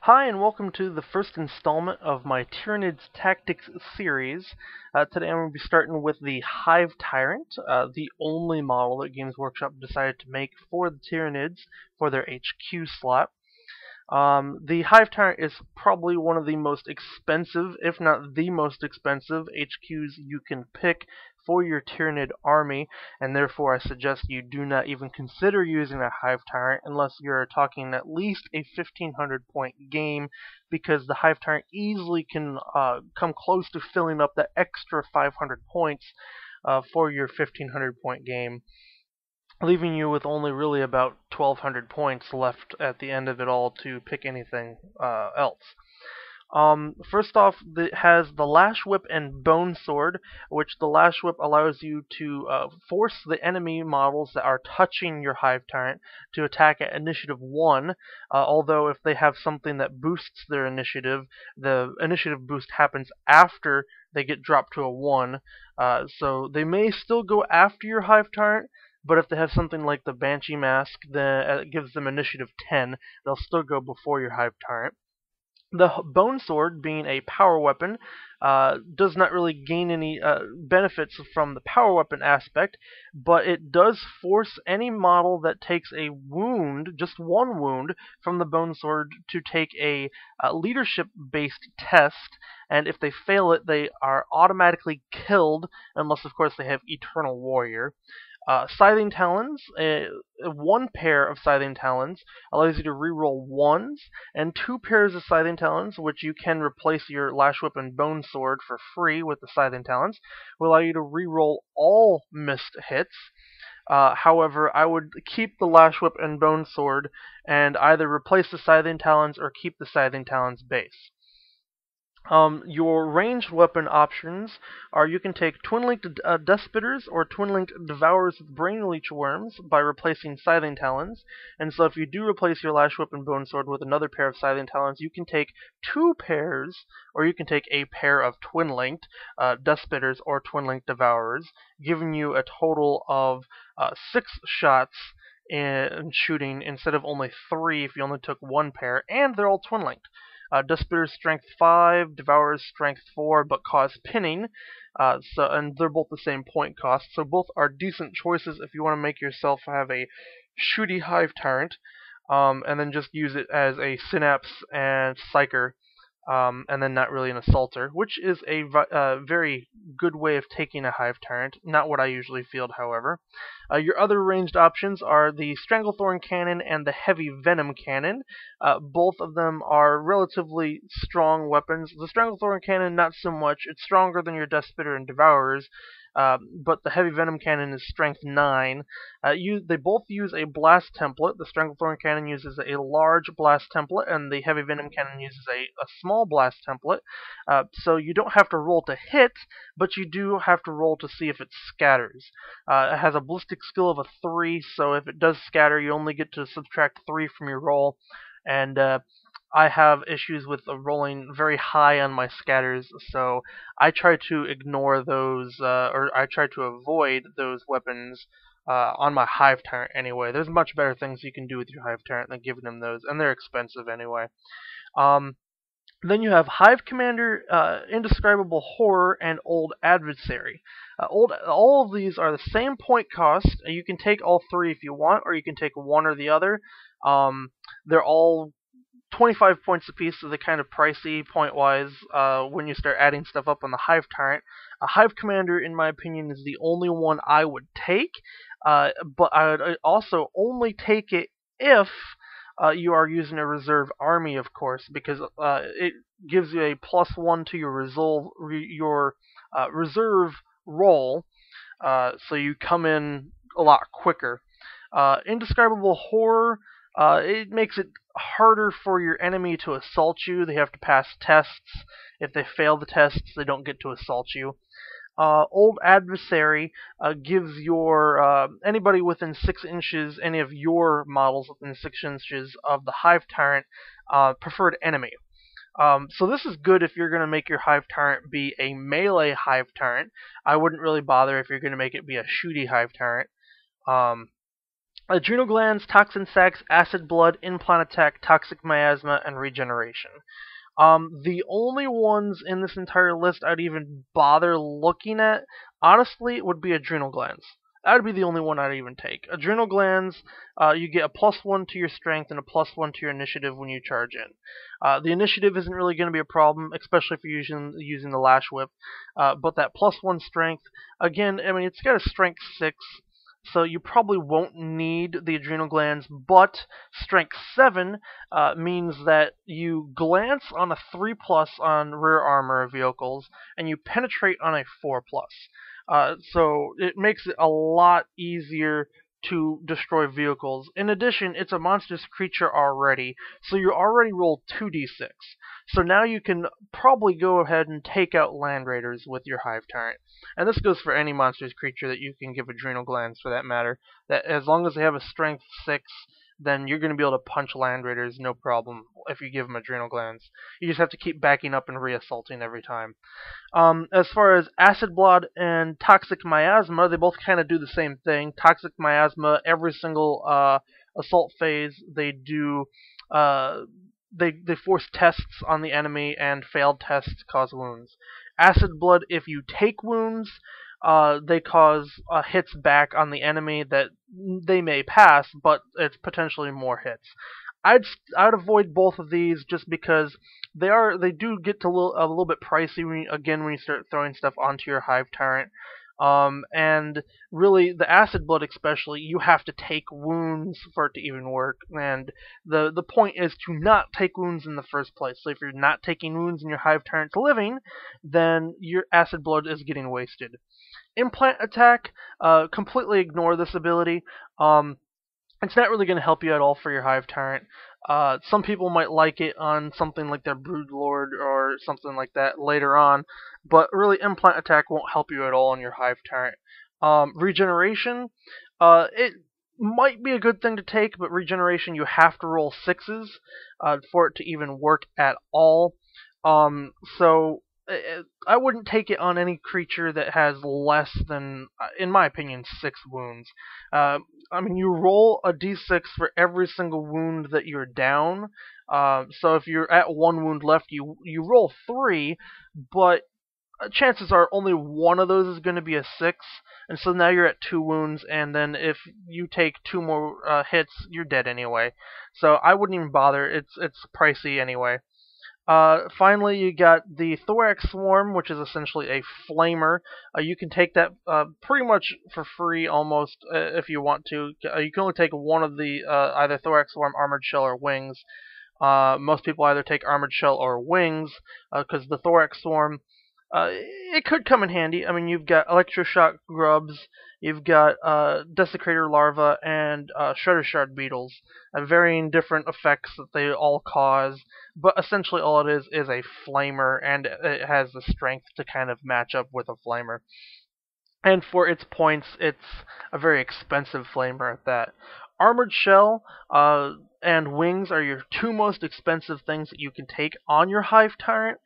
Hi, and welcome to the first installment of my Tyranid's Tactics series. Today I'm going to be starting with the Hive Tyrant, the only model that Games Workshop decided to make for the Tyranids for their HQ slot. The Hive Tyrant is probably one of the most expensive, if not the most expensive, HQs you can pick for your Tyranid army, and therefore I suggest you do not even consider using a Hive Tyrant unless you're talking at least a 1500 point game, because the Hive Tyrant easily can come close to filling up that extra 500 points for your 1500 point game, leaving you with only really about 1200 points left at the end of it all to pick anything else. First off, it has the Lash Whip and Bone Sword, which the Lash Whip allows you to force the enemy models that are touching your Hive Tyrant to attack at initiative 1, although if they have something that boosts their initiative, the initiative boost happens after they get dropped to a 1, so they may still go after your Hive Tyrant, but if they have something like the Banshee Mask that gives them initiative 10, they'll still go before your Hive Tyrant. The Bone Sword, being a power weapon, does not really gain any benefits from the power weapon aspect, but it does force any model that takes a wound, just one wound, from the Bone Sword to take a leadership-based test, and if they fail it, they are automatically killed, unless, of course, they have Eternal Warrior. Scything Talons, one pair of Scything Talons allows you to reroll ones, and two pairs of Scything Talons, which you can replace your Lash Whip and Bone Sword for free with the Scything Talons, will allow you to reroll all missed hits. However, I would keep the Lash Whip and Bone Sword and either replace the Scything Talons or keep the Scything Talons base. Your ranged weapon options are you can take Twin-Linked Death Spitters or Twin-Linked Devourers with Brain Leech Worms by replacing Scything Talons. And so if you do replace your Lash Whip and Bone Sword with another pair of Scything Talons, you can take two pairs, or you can take a pair of Twin-Linked Death Spitters or Twin-Linked Devourers, giving you a total of 6 shots in shooting instead of only 3 if you only took one pair, and they're all Twin-Linked. Death Spitter's Strength 5, Devourer's Strength 4, but cause pinning, and they're both the same point cost, so both are decent choices if you want to make yourself have a shooty Hive Tyrant, and then just use it as a Synapse and Psyker, and then not really an Assaulter, which is a very good way of taking a Hive Tyrant, not what I usually field, however. Your other ranged options are the Stranglethorn Cannon and the Heavy Venom Cannon. Both of them are relatively strong weapons. The Stranglethorn Cannon, not so much. It's stronger than your Death Spitter and Devourers, but the Heavy Venom Cannon is Strength 9. They both use a blast template. The Stranglethorn Cannon uses a large blast template, and the Heavy Venom Cannon uses a small blast template. So you don't have to roll to hit, but you do have to roll to see if it scatters. It has a ballistic skill of a 3, so if it does scatter, you only get to subtract 3 from your roll. And I have issues with rolling very high on my scatters, so I try to ignore those, or I try to avoid those weapons on my Hive Tyrant anyway. There's much better things you can do with your Hive Tyrant than giving them those, and they're expensive anyway. Then you have Hive Commander, Indescribable Horror, and Old Adversary. All of these are the same point cost. You can take all 3 if you want, or you can take one or the other. They're all 25 points apiece, so they're kind of pricey point-wise when you start adding stuff up on the Hive Tyrant. A Hive Commander, in my opinion, is the only one I would take, but I would also only take it if you are using a reserve army, of course, because it gives you a +1 to your reserve roll, so you come in a lot quicker. Indescribable Horror, it makes it harder for your enemy to assault you. They have to pass tests. If they fail the tests, they don't get to assault you. Old Adversary gives your anybody within 6 inches, any of your models within 6 inches of the Hive Tyrant, preferred enemy. So this is good if you're going to make your Hive Tyrant be a melee Hive Tyrant. I wouldn't really bother if you're going to make it be a shooty Hive Tyrant. Adrenal glands, toxin sacs, acid blood, implant attack, toxic miasma, and regeneration. The only ones in this entire list I'd even bother looking at, honestly, would be adrenal glands. That would be the only one I'd even take. Adrenal glands, you get a +1 to your strength and a +1 to your initiative when you charge in. The initiative isn't really going to be a problem, especially if you're using the Lash Whip. But that +1 strength, again, I mean, it's got a strength 6, so you probably won't need the adrenal glands, but strength 7 means that you glance on a 3+ on rear armor of vehicles, and you penetrate on a 4+. So it makes it a lot easier to destroy vehicles. In addition, it's a monstrous creature already, so you already roll 2d6. So now you can probably go ahead and take out Land Raiders with your Hive Tyrant. And this goes for any monstrous creature that you can give adrenal glands, for that matter. That as long as they have a strength 6, then you're going to be able to punch Land Raiders no problem if you give them adrenal glands. You just have to keep backing up and reassaulting every time. As far as acid blood and toxic miasma, they both kind of do the same thing. Toxic miasma, every single assault phase, they do they force tests on the enemy, and failed tests cause wounds. Acid blood, if you take wounds, they cause hits back on the enemy that they may pass, but it's potentially more hits. I'd avoid both of these just because they do get a little bit pricey when you start throwing stuff onto your Hive Tyrant. And really, the acid blood especially, you have to take wounds for it to even work. And the point is to not take wounds in the first place. So if you're not taking wounds and your Hive Tyrant's living, then your acid blood is getting wasted. Implant attack, completely ignore this ability. It's not really going to help you at all for your Hive Tyrant. Some people might like it on something like their Broodlord or something like that later on, but really Implant Attack won't help you at all on your Hive Tyrant. Regeneration, it might be a good thing to take, but Regeneration you have to roll 6s for it to even work at all. So I wouldn't take it on any creature that has less than, in my opinion, 6 wounds. I mean, you roll a d6 for every single wound that you're down. So if you're at 1 wound left, you roll 3, but chances are only one of those is going to be a 6, and so now you're at 2 wounds, and then if you take 2 more hits, you're dead anyway. So I wouldn't even bother. It's pricey anyway. Finally, you got the Thorax Swarm, which is essentially a flamer. You can take that pretty much for free, almost, if you want to. You can only take one of the either Thorax Swarm, Armored Shell, or Wings. Most people either take Armored Shell or Wings, because the Thorax Swarm, it could come in handy. I mean, you've got Electroshock Grubs, you've got Desecrator Larva, and Shredder Shard Beetles, varying different effects that they all cause, but essentially all it is a flamer, and it has the strength to kind of match up with a flamer. And for its points, it's a very expensive flamer at that. Armored Shell and Wings are your 2 most expensive things that you can take on your Hive Tyrant.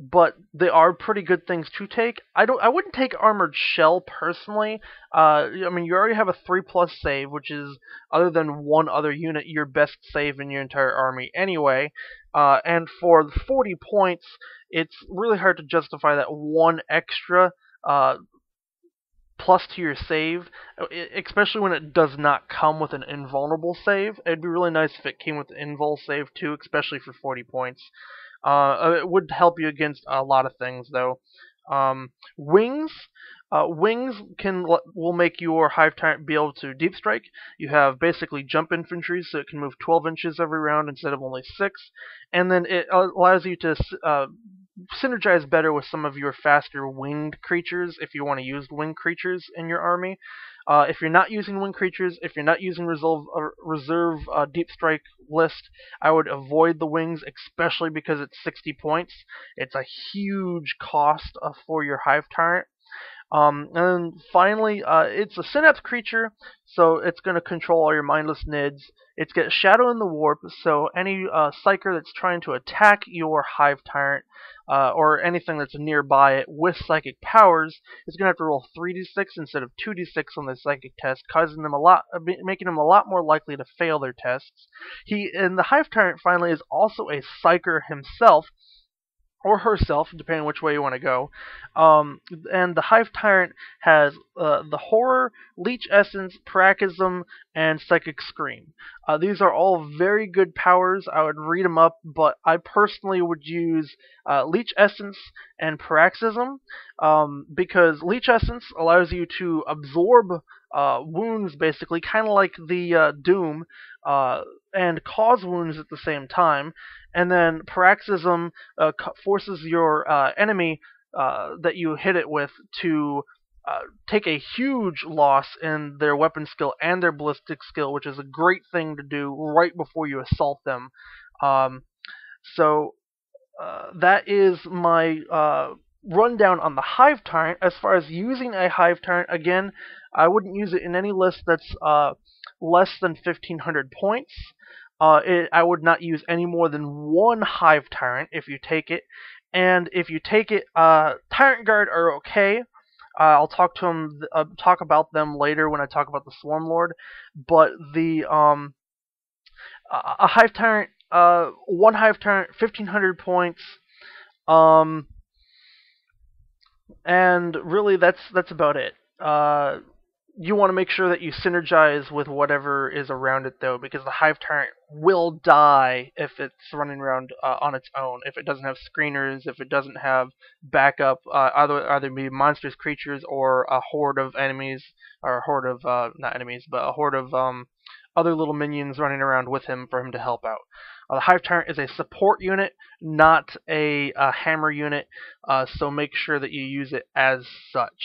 But they are pretty good things to take. I wouldn't take Armored Shell personally. I mean, you already have a 3+ save, which is, other than one other unit, your best save in your entire army anyway. And for the 40 points, it's really hard to justify that 1 extra plus to your save, especially when it does not come with an invulnerable save. It'd be really nice if it came with an invul save too, especially for 40 points. It would help you against a lot of things, though. Wings. Wings will make your Hive Tyrant be able to deep strike. You have basically jump infantry, so it can move 12 inches every round instead of only 6. And then it allows you to synergize better with some of your faster winged creatures if you want to use winged creatures in your army. If you're not using winged creatures, if you're not using reserve deep strike list, I would avoid the wings, especially because it's 60 points. It's a huge cost for your Hive Tyrant. And then finally, it's a synapse creature, so it's going to control all your mindless nids. It's got Shadow in the Warp, so any Psyker that's trying to attack your Hive Tyrant or anything that's nearby it with psychic powers is going to have to roll 3d6 instead of 2d6 on the psychic test, causing them making them a lot more likely to fail their tests. And the Hive Tyrant finally is also a Psyker himself, or herself, depending on which way you want to go. And the Hive Tyrant has the Horror, Leech Essence, Parachism, and Psychic Scream. These are all very good powers. I would read them up, but I personally would use Leech Essence and Paroxysm, because Leech Essence allows you to absorb wounds, basically, kind of like the Doom, and cause wounds at the same time. And then Paroxysm forces your enemy that you hit it with to take a huge loss in their weapon skill and their ballistic skill, which is a great thing to do right before you assault them. So that is my rundown on the Hive Tyrant. As far as using a Hive Tyrant, again, I wouldn't use it in any list that's less than 1,500 points. I would not use any more than one Hive Tyrant if you take it. And if you take it, Tyrant Guard are okay. I'll talk about them later when I talk about the Swarm Lord. But a Hive Tyrant, one Hive Tyrant, 1,500 points. Um, and really, that's about it. You want to make sure that you synergize with whatever is around it, though, because the Hive Tyrant will die if it's running around on its own. If it doesn't have screeners, if it doesn't have backup, either be monstrous creatures or a horde of enemies, or a horde of not enemies, but a horde of other little minions running around with him for him to help out. The Hive Tyrant is a support unit, not a hammer unit, so make sure that you use it as such.